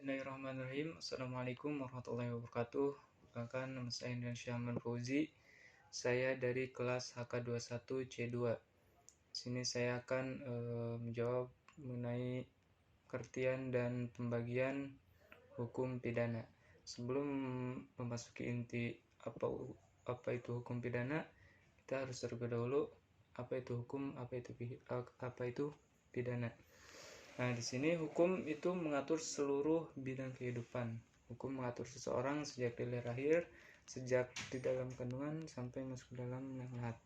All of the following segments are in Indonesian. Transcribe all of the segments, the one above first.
Bismillahirrahmanirrahim. Assalamualaikum warahmatullahi wabarakatuh. Perkenalkan, nama saya Indra Syahman Fauzi. Saya dari kelas HK21C2. Sini saya akan menjawab mengenai pengertian dan pembagian hukum pidana. Sebelum memasuki inti apa itu hukum pidana, kita harus terlebih dahulu apa itu hukum, apa itu pidana. Nah, di sini hukum itu mengatur seluruh bidang kehidupan. Hukum mengatur seseorang sejak dari lahir, sejak di dalam kandungan sampai masuk dalam lahat.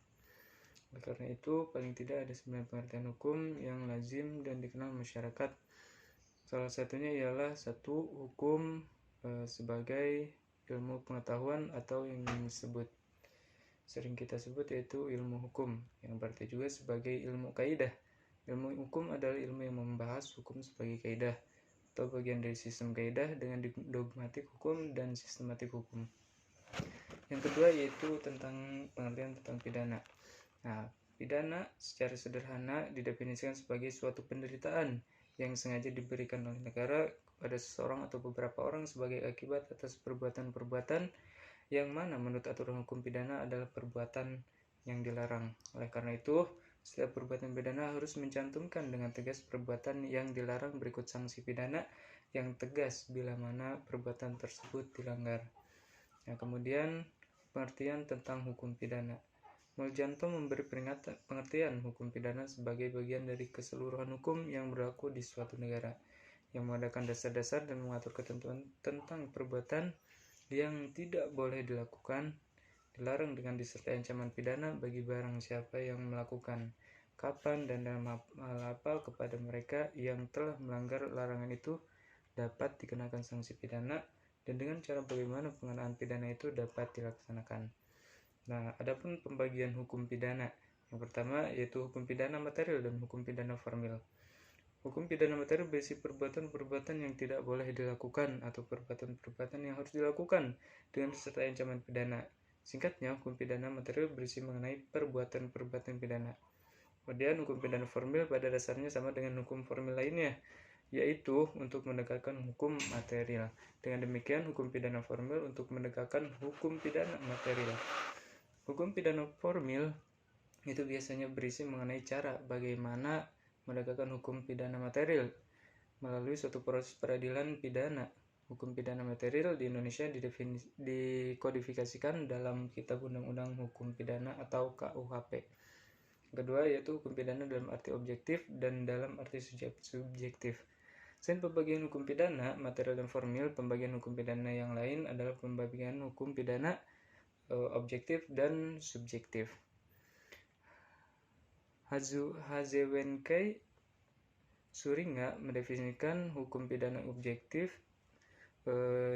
Oleh karena itu, paling tidak ada 9 pengertian hukum yang lazim dan dikenal masyarakat. Salah satunya ialah satu, hukum sebagai ilmu pengetahuan atau yang sering kita sebut yaitu ilmu hukum, yang berarti juga sebagai ilmu kaidah. Ilmu hukum adalah ilmu yang membahas hukum sebagai kaidah atau bagian dari sistem kaidah dengan dogmatik hukum dan sistematik hukum. Yang kedua yaitu tentang pengertian tentang pidana. Nah, pidana secara sederhana didefinisikan sebagai suatu penderitaan yang sengaja diberikan oleh negara kepada seseorang atau beberapa orang sebagai akibat atas perbuatan-perbuatan yang mana menurut aturan hukum pidana adalah perbuatan yang dilarang. Oleh karena itu, setiap perbuatan pidana harus mencantumkan dengan tegas perbuatan yang dilarang berikut sanksi pidana yang tegas bila mana perbuatan tersebut dilanggar. Nah, kemudian pengertian tentang hukum pidana. Muljanto memberi pengertian hukum pidana sebagai bagian dari keseluruhan hukum yang berlaku di suatu negara, yang mengadakan dasar-dasar dan mengatur ketentuan tentang perbuatan yang tidak boleh dilakukan, dilarang dengan disertai ancaman pidana bagi barang siapa yang melakukan, kapan dan dalam hal apa kepada mereka yang telah melanggar larangan itu dapat dikenakan sanksi pidana, dan dengan cara bagaimana pengenaan pidana itu dapat dilaksanakan. Nah, adapun pembagian hukum pidana, yang pertama yaitu hukum pidana material dan hukum pidana formil. Hukum pidana material berisi perbuatan-perbuatan yang tidak boleh dilakukan atau perbuatan-perbuatan yang harus dilakukan dengan disertai ancaman pidana. Singkatnya, hukum pidana material berisi mengenai perbuatan-perbuatan pidana. Kemudian hukum pidana formil pada dasarnya sama dengan hukum formil lainnya, yaitu untuk menegakkan hukum material. Dengan demikian, hukum pidana formil untuk menegakkan hukum pidana material. Hukum pidana formil itu biasanya berisi mengenai cara bagaimana menegakkan hukum pidana material melalui suatu proses peradilan pidana. Hukum pidana material di Indonesia dikodifikasikan dalam Kitab Undang-Undang Hukum Pidana atau KUHP. Kedua yaitu hukum pidana dalam arti objektif dan dalam arti subjektif. Selain pembagian hukum pidana material dan formil, pembagian hukum pidana yang lain adalah pembagian hukum pidana objektif dan subjektif. Hazewenkai Suringa mendefinisikan hukum pidana objektif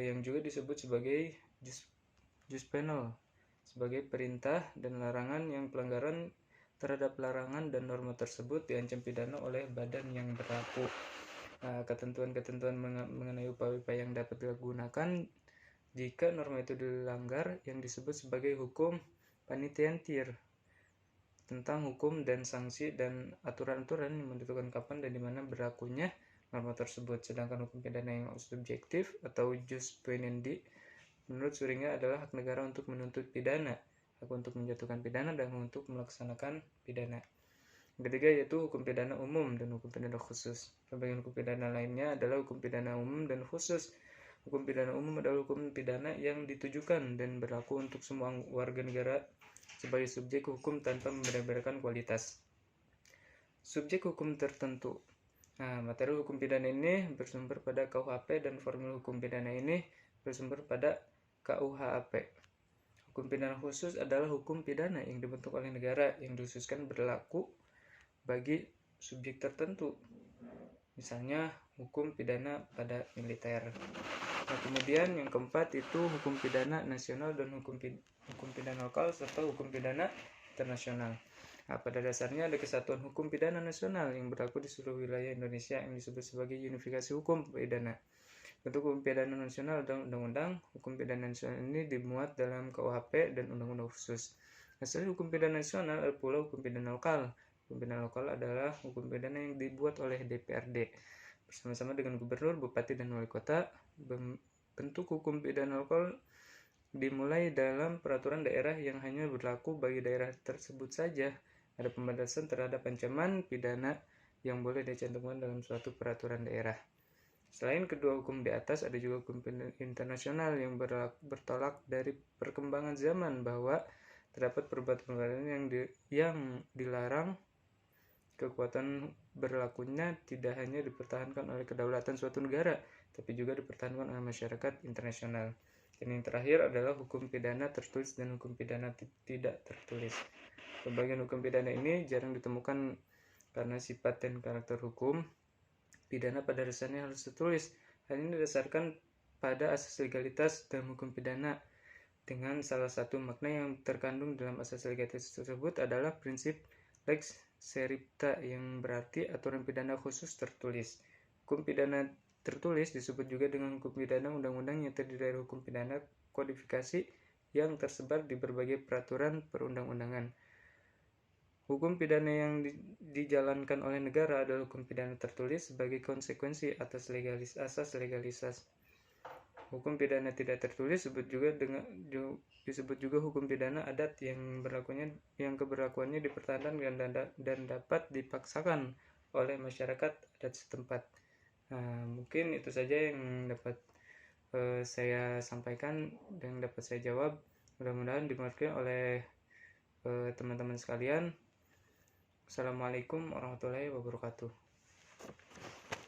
yang juga disebut sebagai jus penal sebagai perintah dan larangan yang pelanggaran terhadap larangan dan norma tersebut diancam pidana oleh badan yang berlaku. Ketentuan-ketentuan mengenai upaya-upaya yang dapat digunakan jika norma itu dilanggar yang disebut sebagai hukum panitiantir tentang hukum dan sanksi dan aturan-aturan yang menentukan kapan dan di mana berlakunya norma tersebut. Sedangkan hukum pidana yang subjektif atau jus puniendi menurut Suringa adalah hak negara untuk menuntut pidana, hak untuk menjatuhkan pidana, dan untuk melaksanakan pidana. Ketiga yaitu hukum pidana umum dan hukum pidana khusus. Pembagian hukum pidana lainnya adalah hukum pidana umum dan khusus. Hukum pidana umum adalah hukum pidana yang ditujukan dan berlaku untuk semua warga negara sebagai subjek hukum tanpa membedakan kualitas subjek hukum tertentu. Nah, materi hukum pidana ini bersumber pada KUHP dan formil hukum pidana ini bersumber pada KUHP. Hukum pidana khusus adalah hukum pidana yang dibentuk oleh negara yang dikhususkan berlaku bagi subjek tertentu. Misalnya hukum pidana pada militer. Nah, kemudian yang keempat itu hukum pidana nasional dan hukum pidana lokal serta hukum pidana internasional. Nah, pada dasarnya ada kesatuan hukum pidana nasional yang berlaku di seluruh wilayah Indonesia yang disebut sebagai unifikasi hukum pidana. Bentuk hukum pidana nasional dan undang-undang hukum pidana nasional ini dimuat dalam KUHP dan undang-undang khusus. Selain hukum pidana nasional ada pula hukum pidana lokal. Hukum pidana lokal adalah hukum pidana yang dibuat oleh DPRD. bersama-sama dengan gubernur, bupati, dan wali kota. Bentuk hukum pidana lokal dimulai dalam peraturan daerah yang hanya berlaku bagi daerah tersebut saja. Ada pembatasan terhadap ancaman pidana yang boleh dicantumkan dalam suatu peraturan daerah. Selain kedua hukum di atas, ada juga hukum internasional yang bertolak dari perkembangan zaman bahwa terdapat perbuatan yang dilarang. Kekuatan berlakunya tidak hanya dipertahankan oleh kedaulatan suatu negara, tapi juga dipertahankan oleh masyarakat internasional. Dan yang terakhir adalah hukum pidana tertulis dan hukum pidana tidak tertulis. Pembagian hukum pidana ini jarang ditemukan karena sifat dan karakter hukum pidana pada dasarnya harus tertulis. Hal ini didasarkan pada asas legalitas dalam hukum pidana, dengan salah satu makna yang terkandung dalam asas legalitas tersebut adalah prinsip lex seripta, yang berarti aturan pidana khusus tertulis. Hukum pidana tertulis disebut juga dengan hukum pidana undang-undang yang terdiri dari hukum pidana kodifikasi yang tersebar di berbagai peraturan perundang-undangan. Hukum pidana yang dijalankan oleh negara adalah hukum pidana tertulis sebagai konsekuensi atas asas legalitas. Hukum pidana tidak tertulis disebut juga hukum pidana adat yang keberlakuannya dipertahankan dan dapat dipaksakan oleh masyarakat adat setempat. Mungkin itu saja yang dapat saya sampaikan dan dapat saya jawab. Mudah-mudahan dimengerti oleh teman-teman sekalian. Assalamualaikum warahmatullahi wabarakatuh.